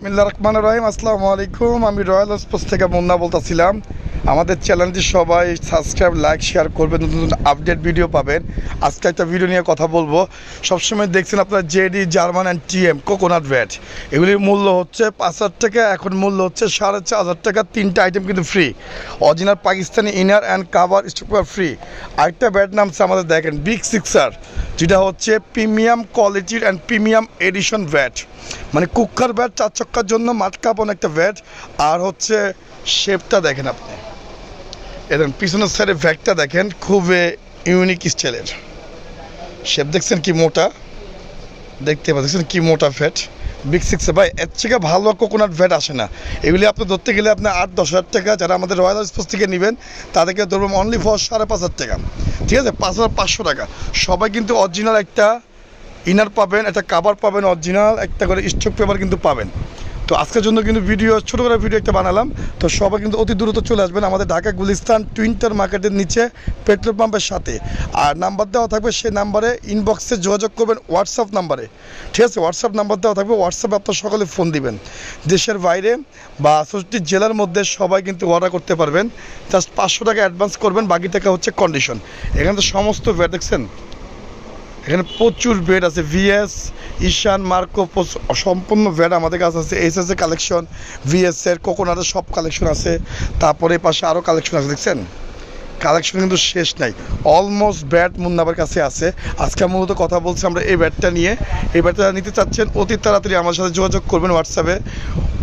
বিসমিল্লাহির রহমানির রহিম। আসসালামু আলাইকুম। আমি রয়্যাল স্পোর্টস থেকে মুন্না বলতেছিলাম। আমাদের চ্যানেলটি সবাই সাবস্ক্রাইব, লাইক, শেয়ার করবেন, নতুন নতুন আপডেট ভিডিও পাবেন। আজকে একটা ভিডিও নিয়ে কথা বলবো। সবসময় দেখছেন আপনারা JD, German and TM coconut VAT, এগুলির মূল্য হচ্ছে 5,000 টাকা, এখন মূল্য হচ্ছে 4,500 টাকা। তিনটা আইটেম কিন্তু free, original Pakistani inner and cover structure free. আরেকটা ব্যাট নামছে আমাদের দেখেন বিগ সিক্সার, যেটা হচ্ছে প্রিমিয়াম কোয়ালিটির অ্যান্ড প্রিমিয়াম এডিশন ব্যাট, মানে কুকার ব্যাট, 4 চক্কার জন্য মাঠ কাঁপানো একটা ব্যাট। আর হচ্ছে শেপটা দেখেন আপনি, এরকম পিছনের সাইডে ব্যাগটা দেখেন, খুব ইউনিক স্টাইলের শেপ। দেখছেন কি মোটা, দেখতে পাচ্ছেন কি মোটা ফ্যাট। বিগ সিক্সে ভাই এর থেকে ভালো কোকোনাট ভ্যাট আসে না। এগুলি আপনি ধরতে গেলে আপনি 8-10 হাজার টাকা, যারা আমাদের রয়্যাল স্পোর্টস থেকে নেবেন তাদেরকে ধরবেন অনলি ফর 5,500 টাকা, ঠিক আছে, 5,500 টাকা। সবাই কিন্তু অরিজিনাল একটা ইনার পাবেন, একটা কাভার পাবেন, অরিজিনাল একটা করে স্টক পেপার কিন্তু পাবেন। তো আজকের জন্য কিন্তু ভিডিও, ছোটো করে ভিডিও একটা বানালাম। তো সবাই কিন্তু অতি দ্রুত চলে আসবেন আমাদের ঢাকা গুলিস্তান টুইন্টার মার্কেটের নিচে পেট্রোল পাম্পের সাথে। আর নাম্বার দেওয়া থাকবে, সেই নাম্বারে ইনবক্সে যোগাযোগ করবেন, হোয়াটসঅ্যাপ নাম্বারে, ঠিক আছে, হোয়াটসঅ্যাপ নাম্বার দেওয়া থাকবে। হোয়াটসঅ্যাপে আপনার সকলে ফোন দিবেন। দেশের বাইরে বা ৬৪ জেলার মধ্যে সবাই কিন্তু অর্ডার করতে পারবেন। জাস্ট 500 টাকা অ্যাডভান্স করবেন, বাকি টাকা হচ্ছে কন্ডিশন। এখানে তো সমস্ত ব্যাট দেখছেন, এখানে প্রচুর বেড আছে, ভিএস, ঈশান, মার্কো, সম্পূর্ণ ব্যাট আমাদের কাছে আছে। এসএসের কালেকশন, ভিএসের, কোকোনাটের সব কালেকশন আছে। তারপরে পাশে আরও কালেকশন আছে, দেখছেন কালেকশন কিন্তু শেষ নাই। অলমোস্ট ব্যাট মুন্নাবার কাছে আছে। আজকে মূলত কথা বলছি আমরা এই ব্যাটটা নিয়ে। এই ব্যাটটা নিতে চাচ্ছেন অতি তাড়াতাড়ি আমার সাথে যোগাযোগ করবেন হোয়াটসঅ্যাপে।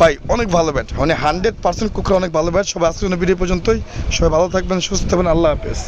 ভাই অনেক ভালো ব্যাট, মানে 100% কুকরা অনেক ভালো ব্যাট। সবাই আজকের জন্য ভিডিও পর্যন্তই। সবাই ভালো থাকবেন, সুস্থ থাকবেন, আল্লাহ হাফেজ।